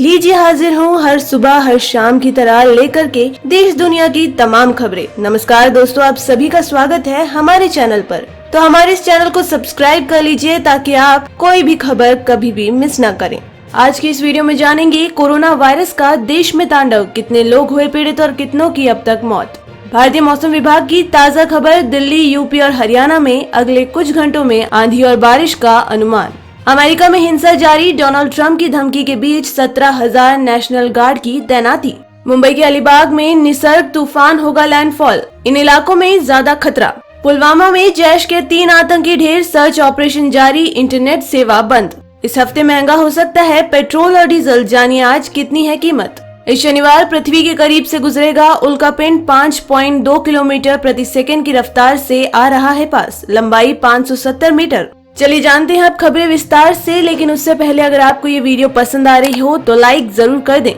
लीजिए हाजिर हूँ हर सुबह हर शाम की तरह लेकर के देश दुनिया की तमाम खबरें। नमस्कार दोस्तों, आप सभी का स्वागत है हमारे चैनल पर। तो हमारे इस चैनल को सब्सक्राइब कर लीजिए ताकि आप कोई भी खबर कभी भी मिस ना करें। आज की इस वीडियो में जानेंगे कोरोना वायरस का देश में तांडव, कितने लोग हुए पीड़ित और कितनों की अब तक मौत। भारतीय मौसम विभाग की ताज़ा खबर, दिल्ली, यूपी और हरियाणा में अगले कुछ घंटों में आंधी और बारिश का अनुमान। अमेरिका में हिंसा जारी, डोनाल्ड ट्रंप की धमकी के बीच 17,000 नेशनल गार्ड की तैनाती। मुंबई के अलीबाग में निसर्ग तूफान होगा लैंडफॉल, इन इलाकों में ज्यादा खतरा। पुलवामा में जैश के 3 आतंकी ढेर, सर्च ऑपरेशन जारी, इंटरनेट सेवा बंद। इस हफ्ते महंगा हो सकता है पेट्रोल और डीजल, जानिए आज कितनी है कीमत। इस शनिवार पृथ्वी के करीब से गुजरेगा उल्कापिंड, 5.2 किलोमीटर प्रति सेकंड की रफ्तार से आ रहा है पास, लंबाई 570 मीटर। चलिए जानते हैं अब खबरें विस्तार से, लेकिन उससे पहले अगर आपको ये वीडियो पसंद आ रही हो तो लाइक जरूर कर दें।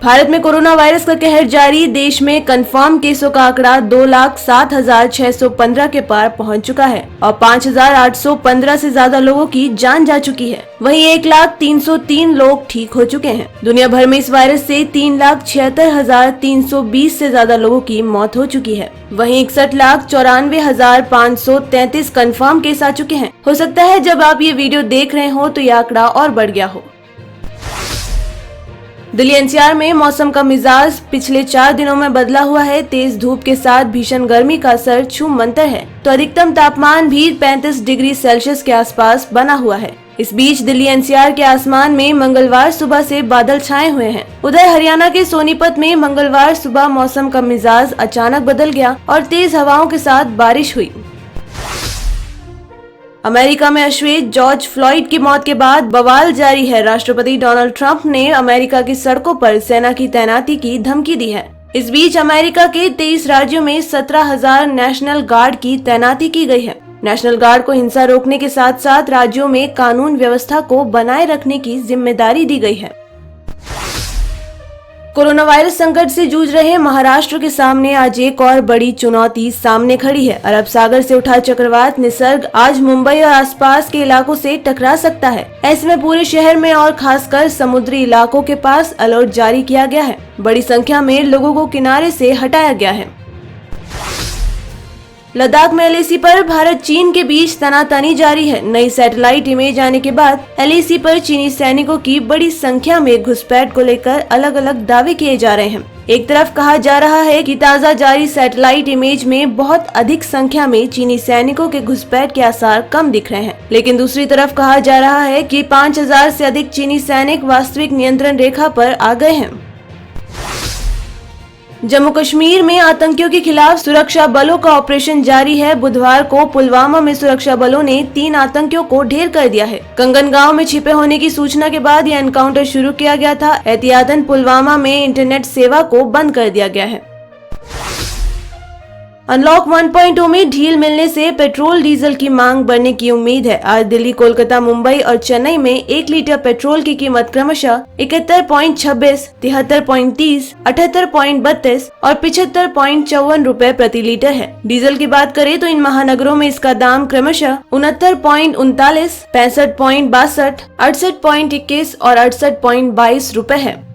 भारत में कोरोना वायरस का कहर जारी, देश में कंफर्म केसों का आंकड़ा 2,07,615 के पार पहुंच चुका है और 5,815 से ज्यादा लोगों की जान जा चुकी है। वहीं 1,03,003 लोग ठीक हो चुके हैं। दुनिया भर में इस वायरस से 3,76,320 से ज्यादा लोगों की मौत हो चुकी है। वहीं 61,94,533 कंफर्म केस आ चुके हैं। हो सकता है जब आप ये वीडियो देख रहे हो तो ये आंकड़ा और बढ़ गया हो। दिल्ली एनसीआर में मौसम का मिजाज पिछले 4 दिनों में बदला हुआ है। तेज धूप के साथ भीषण गर्मी का असर छूमंतर है, तो अधिकतम तापमान भी 35 डिग्री सेल्सियस के आसपास बना हुआ है। इस बीच दिल्ली एनसीआर के आसमान में मंगलवार सुबह से बादल छाए हुए हैं। उधर हरियाणा के सोनीपत में मंगलवार सुबह मौसम का मिजाज अचानक बदल गया और तेज हवाओं के साथ बारिश हुई। अमेरिका में अश्वेत जॉर्ज फ्लॉयड की मौत के बाद बवाल जारी है। राष्ट्रपति डोनाल्ड ट्रंप ने अमेरिका की सड़कों पर सेना की तैनाती की धमकी दी है। इस बीच अमेरिका के 23 राज्यों में 17,000 नेशनल गार्ड की तैनाती की गई है। नेशनल गार्ड को हिंसा रोकने के साथ साथ राज्यों में कानून व्यवस्था को बनाए रखने की जिम्मेदारी दी गई है। कोरोना वायरस संकट से जूझ रहे महाराष्ट्र के सामने आज एक और बड़ी चुनौती सामने खड़ी है। अरब सागर से उठा चक्रवात निसर्ग आज मुंबई और आसपास के इलाकों से टकरा सकता है। ऐसे में पूरे शहर में और खासकर समुद्री इलाकों के पास अलर्ट जारी किया गया है। बड़ी संख्या में लोगों को किनारे से हटाया गया है। लद्दाख में एलएसी पर भारत चीन के बीच तनातनी जारी है। नई सैटेलाइट इमेज आने के बाद एलएसी पर चीनी सैनिकों की बड़ी संख्या में घुसपैठ को लेकर अलग अलग दावे किए जा रहे हैं। एक तरफ कहा जा रहा है कि ताज़ा जारी सैटेलाइट इमेज में बहुत अधिक संख्या में चीनी सैनिकों के घुसपैठ के आसार कम दिख रहे हैं, लेकिन दूसरी तरफ कहा जा रहा है कि 5,000 से अधिक चीनी सैनिक वास्तविक नियंत्रण रेखा पर आ गए हैं। जम्मू कश्मीर में आतंकियों के खिलाफ सुरक्षा बलों का ऑपरेशन जारी है। बुधवार को पुलवामा में सुरक्षा बलों ने 3 आतंकियों को ढेर कर दिया है। कंगन गांव में छिपे होने की सूचना के बाद यह एनकाउंटर शुरू किया गया था। एहतियातन पुलवामा में इंटरनेट सेवा को बंद कर दिया गया है। अनलॉक 1.0 में ढील मिलने से पेट्रोल डीजल की मांग बढ़ने की उम्मीद है। आज दिल्ली, कोलकाता, मुंबई और चेन्नई में 1 लीटर पेट्रोल की कीमत क्रमशः 71.26, 73.30, 78.32 और 75.54 रुपए प्रति लीटर है। डीजल की बात करें तो इन महानगरों में इसका दाम क्रमशः 69.39, 65.62, 68.21 और 68.22 रुपए है।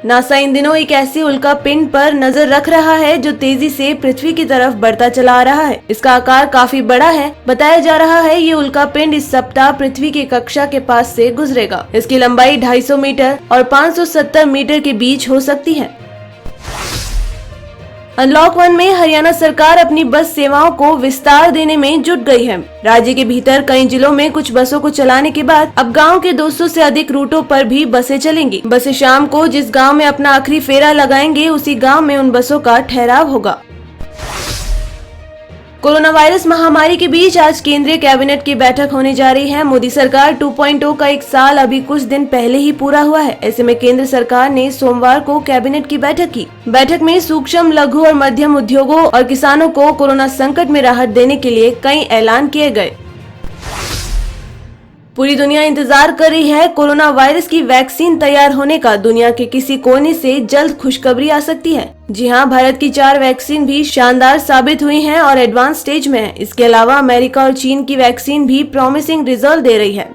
नासा इन दिनों एक ऐसी उल्का पिंड पर नजर रख रहा है जो तेजी से पृथ्वी की तरफ बढ़ता चला आ रहा है। इसका आकार काफी बड़ा है। बताया जा रहा है ये उल्का पिंड इस सप्ताह पृथ्वी की कक्षा के पास से गुजरेगा। इसकी लंबाई 250 मीटर और 570 मीटर के बीच हो सकती है। अनलॉक 1 में हरियाणा सरकार अपनी बस सेवाओं को विस्तार देने में जुट गई है। राज्य के भीतर कई जिलों में कुछ बसों को चलाने के बाद अब गांव के 200 से अधिक रूटों पर भी बसें चलेंगी। बसें शाम को जिस गांव में अपना आखिरी फेरा लगाएंगे उसी गांव में उन बसों का ठहराव होगा। कोरोना वायरस महामारी के बीच आज केंद्रीय कैबिनेट की बैठक होने जा रही है। मोदी सरकार 2.0 का 1 साल अभी कुछ दिन पहले ही पूरा हुआ है। ऐसे में केंद्र सरकार ने सोमवार को कैबिनेट की बैठक की। बैठक में सूक्ष्म, लघु और मध्यम उद्योगों और किसानों को कोरोना संकट में राहत देने के लिए कई ऐलान किए गए। पूरी दुनिया इंतजार कर रही है कोरोना वायरस की वैक्सीन तैयार होने का। दुनिया के किसी कोने से जल्द खुशखबरी आ सकती है। जी हां, भारत की 4 वैक्सीन भी शानदार साबित हुई हैं और एडवांस स्टेज में है। इसके अलावा अमेरिका और चीन की वैक्सीन भी प्रॉमिसिंग रिजल्ट दे रही है।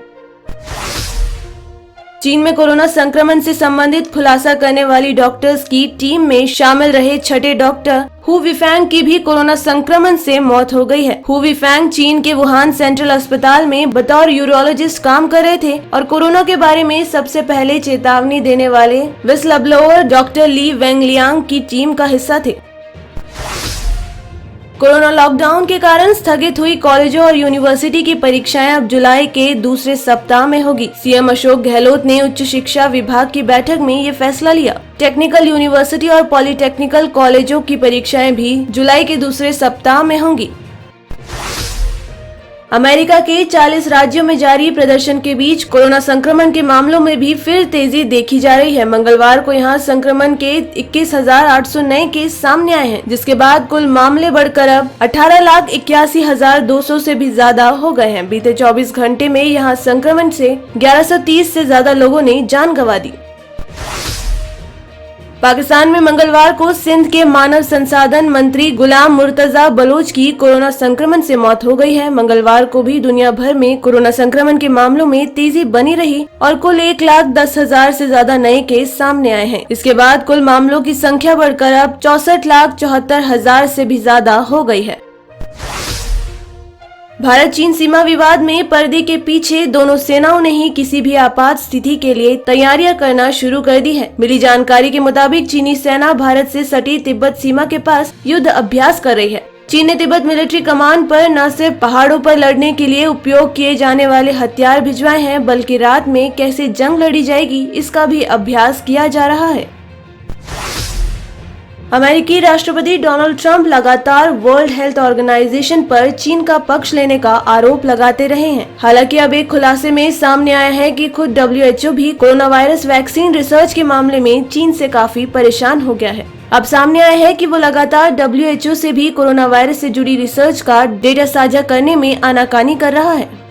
चीन में कोरोना संक्रमण से संबंधित खुलासा करने वाली डॉक्टर्स की टीम में शामिल रहे छठे डॉक्टर हु विफेंग की भी कोरोना संक्रमण से मौत हो गई है। हु विफेंग चीन के वुहान सेंट्रल अस्पताल में बतौर यूरोलॉजिस्ट काम कर रहे थे और कोरोना के बारे में सबसे पहले चेतावनी देने वाले विस्लब्लोअर डॉक्टर ली वेंगलियांग की टीम का हिस्सा थे। कोरोना लॉकडाउन के कारण स्थगित हुई कॉलेजों और यूनिवर्सिटी की परीक्षाएं अब जुलाई के दूसरे सप्ताह में होगी। सीएम अशोक गहलोत ने उच्च शिक्षा विभाग की बैठक में ये फैसला लिया। टेक्निकल यूनिवर्सिटी और पॉलिटेक्निकल कॉलेजों की परीक्षाएं भी जुलाई के दूसरे सप्ताह में होंगी। अमेरिका के 40 राज्यों में जारी प्रदर्शन के बीच कोरोना संक्रमण के मामलों में भी फिर तेजी देखी जा रही है। मंगलवार को यहां संक्रमण के 21,800 नए केस सामने आए हैं, जिसके बाद कुल मामले बढ़कर अब 18,81,200 से भी ज्यादा हो गए हैं। बीते 24 घंटे में यहां संक्रमण से 1130 से ज्यादा लोगों ने जान गंवा दी। पाकिस्तान में मंगलवार को सिंध के मानव संसाधन मंत्री गुलाम मुर्तजा बलोच की कोरोना संक्रमण से मौत हो गई है। मंगलवार को भी दुनिया भर में कोरोना संक्रमण के मामलों में तेजी बनी रही और कुल 1,10,000 से ज्यादा नए केस सामने आए हैं। इसके बाद कुल मामलों की संख्या बढ़कर अब 64,74,000 से भी ज्यादा हो गई है। भारत चीन सीमा विवाद में पर्दे के पीछे दोनों सेनाओं ने ही किसी भी आपात स्थिति के लिए तैयारियां करना शुरू कर दी है। मिली जानकारी के मुताबिक चीनी सेना भारत से सटी तिब्बत सीमा के पास युद्ध अभ्यास कर रही है। चीन ने तिब्बत मिलिट्री कमान पर न सिर्फ पहाड़ों पर लड़ने के लिए उपयोग किए जाने वाले हथियार भिजवाए हैं, बल्कि रात में कैसे जंग लड़ी जाएगी इसका भी अभ्यास किया जा रहा है। अमेरिकी राष्ट्रपति डोनाल्ड ट्रंप लगातार वर्ल्ड हेल्थ ऑर्गेनाइजेशन पर चीन का पक्ष लेने का आरोप लगाते रहे हैं। हालांकि अब एक खुलासे में सामने आया है कि खुद WHO भी कोरोना वायरस वैक्सीन रिसर्च के मामले में चीन से काफी परेशान हो गया है। अब सामने आया है कि वो लगातार WHO से भी कोरोना वायरस से जुड़ी रिसर्च का डेटा साझा करने में आनाकानी कर रहा है।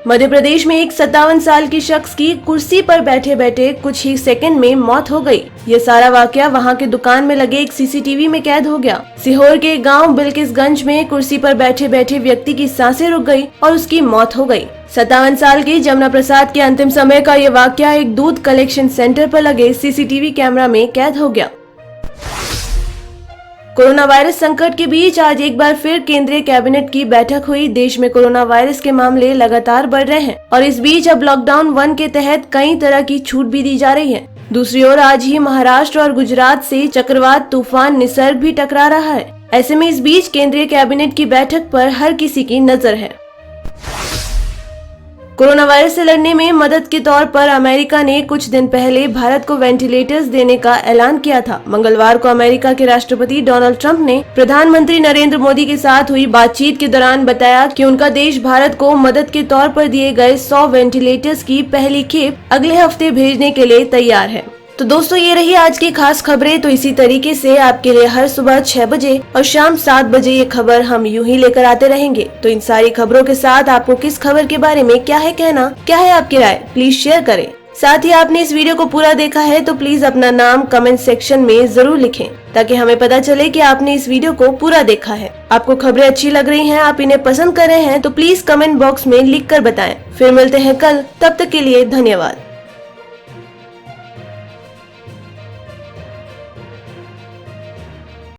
मध्य प्रदेश में एक 57 साल की शख्स की कुर्सी पर बैठे बैठे कुछ ही सेकंड में मौत हो गई। ये सारा वाकया वहां के दुकान में लगे एक CCTV में कैद हो गया। सीहोर के गांव बिल्किसगंज में कुर्सी पर बैठे बैठे व्यक्ति की सांसें रुक गई और उसकी मौत हो गई। 57 साल की जमुना प्रसाद के अंतिम समय का ये वाकया एक दूध कलेक्शन सेंटर पर लगे CCTV कैमरा में कैद हो गया। कोरोना वायरस संकट के बीच आज एक बार फिर केंद्रीय कैबिनेट की बैठक हुई। देश में कोरोना वायरस के मामले लगातार बढ़ रहे हैं और इस बीच अब लॉकडाउन 1 के तहत कई तरह की छूट भी दी जा रही है। दूसरी ओर आज ही महाराष्ट्र और गुजरात से चक्रवात तूफान निसर्ग भी टकरा रहा है। ऐसे में इस बीच केंद्रीय कैबिनेट की बैठक पर हर किसी की नजर है। कोरोना वायरस से लड़ने में मदद के तौर पर अमेरिका ने कुछ दिन पहले भारत को वेंटिलेटर्स देने का ऐलान किया था। मंगलवार को अमेरिका के राष्ट्रपति डोनाल्ड ट्रंप ने प्रधानमंत्री नरेंद्र मोदी के साथ हुई बातचीत के दौरान बताया कि उनका देश भारत को मदद के तौर पर दिए गए 100 वेंटिलेटर्स की पहली खेप अगले हफ्ते भेजने के लिए तैयार है। तो दोस्तों, ये रही आज की खास खबरें। तो इसी तरीके से आपके लिए हर सुबह 6 बजे और शाम 7 बजे ये खबर हम यूं ही लेकर आते रहेंगे। तो इन सारी खबरों के साथ आपको किस खबर के बारे में क्या है कहना, क्या है आपकी राय, प्लीज शेयर करें। साथ ही आपने इस वीडियो को पूरा देखा है तो प्लीज अपना नाम कमेंट सेक्शन में जरूर लिखें, ताकि हमें पता चले कि आपने इस वीडियो को पूरा देखा है। आपको खबरें अच्छी लग रही हैं, आप इन्हें पसंद कर रहे हैं तो प्लीज कमेंट बॉक्स में लिख कर बताएं। फिर मिलते हैं कल, तब तक के लिए धन्यवाद।